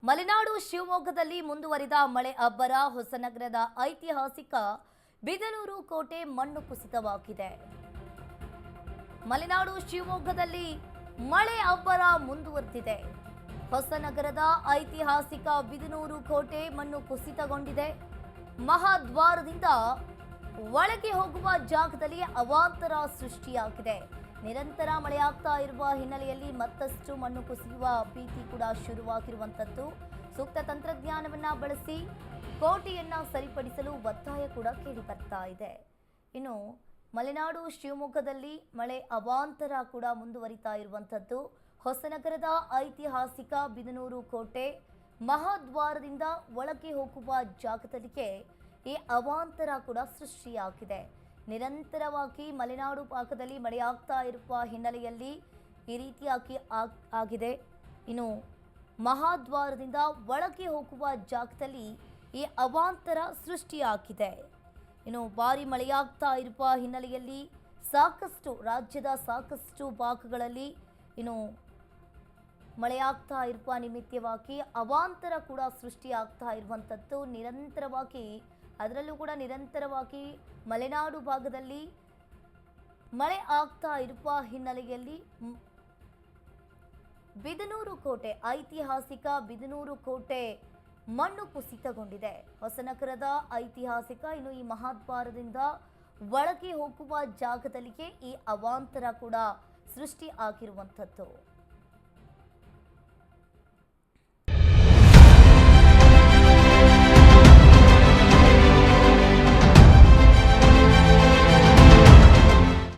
ಮಲೆನಾಡು ಶಿವಮೊಗ್ಗದಲ್ಲಿ ಮುಂದುವರಿದ ಮಳೆ ಅಬ್ಬರ. ಹೊಸನಗರದ ಐತಿಹಾಸಿಕ ಬಿದನೂರು ಕೋಟೆ ಮಣ್ಣು ಕುಸಿತವಾಗಿದೆ. ಮಲೆನಾಡು ಶಿವಮೊಗ್ಗದಲ್ಲಿ ಮಳೆ ಅಬ್ಬರ ಮುಂದುವರೆದಿದೆ. ಹೊಸನಗರದ ಐತಿಹಾಸಿಕ ಬಿದನೂರು ಕೋಟೆ ಮಣ್ಣು ಕುಸಿತಗೊಂಡಿದೆ. ಮಹಾದ್ವಾರದಿಂದ ಒಳಗೆ ಹೋಗುವ ಜಾಗದಲ್ಲಿ ಅವಾಂತರ ಸೃಷ್ಟಿಯಾಗಿದೆ. ನಿರಂತರ ಮಳೆಯಾಗ್ತಾ ಇರುವ ಹಿನ್ನೆಲೆಯಲ್ಲಿ ಮತ್ತಷ್ಟು ಮಣ್ಣು ಕುಸಿಯುವ ಭೀತಿ ಕೂಡ ಶುರುವಾಗಿರುವಂತದ್ದು. ಸೂಕ್ತ ತಂತ್ರಜ್ಞಾನವನ್ನ ಬಳಸಿ ಕೋಟೆಯನ್ನ ಸರಿಪಡಿಸಲು ಒತ್ತಾಯ ಕೂಡ ಕೇಳಿ ಬರ್ತಾ ಇದೆ. ಇನ್ನು ಮಲೆನಾಡು ಶಿವಮೊಗ್ಗದಲ್ಲಿ ಮಳೆ ಅವಾಂತರ ಕೂಡ ಮುಂದುವರಿತಾ ಇರುವಂತದ್ದು. ಹೊಸನಗರದ ಐತಿಹಾಸಿಕ ಬಿದನೂರು ಕೋಟೆ ಮಹಾದ್ವಾರದಿಂದ ಒಳಗೆ ಹೋಗುವ ಜಾಗದಲ್ಲಿಗೆ ಈ ಅವಾಂತರ ಕೂಡ ಸೃಷ್ಟಿಯಾಗಿದೆ. ನಿರಂತರವಾಗಿ ಮಲೆನಾಡು ಭಾಗದಲ್ಲಿ ಮಳೆಯಾಗ್ತಾ ಇರುವ ಹಿನ್ನೆಲೆಯಲ್ಲಿ ಈ ರೀತಿಯಾಗಿ ಆಗಿದೆ. ಇನ್ನು ಮಹಾದ್ವಾರದಿಂದ ಒಳಗೆ ಹೋಗುವ ಜಾಗದಲ್ಲಿ ಈ ಅವಾಂತರ ಸೃಷ್ಟಿಯಾಗಿದೆ. ಇನ್ನು ಭಾರಿ ಮಳೆಯಾಗ್ತಾ ಇರುವ ಹಿನ್ನೆಲೆಯಲ್ಲಿ ರಾಜ್ಯದ ಸಾಕಷ್ಟು ಭಾಗಗಳಲ್ಲಿ ಇನ್ನು ಮಳೆಯಾಗ್ತಾ ಇರುವ ನಿಮಿತ್ತವಾಗಿ ಅವಾಂತರ ಕೂಡ ಸೃಷ್ಟಿಯಾಗ್ತಾ ಇರುವಂಥದ್ದು. ಅದರಲ್ಲೂ ಕೂಡ ನಿರಂತರವಾಗಿ ಮಲೆನಾಡು ಭಾಗದಲ್ಲಿ ಮಳೆ ಆಗ್ತಾ ಇರುವ ಹಿನ್ನೆಲೆಯಲ್ಲಿ ಬಿದನೂರು ಕೋಟೆ, ಐತಿಹಾಸಿಕ ಬಿದನೂರು ಕೋಟೆ ಮಣ್ಣು ಕುಸಿತಗೊಂಡಿದೆ. ಹೊಸನಗರದ ಐತಿಹಾಸಿಕ ಇನ್ನು ಈ ಮಹಾದ್ವಾರದಿಂದ ಒಳಗೆ ಹೋಗುವ ಜಾಗದಲ್ಲಿಗೆ ಈ ಅವಾಂತರ ಕೂಡ ಸೃಷ್ಟಿ ಆಗಿರುವಂಥದ್ದು.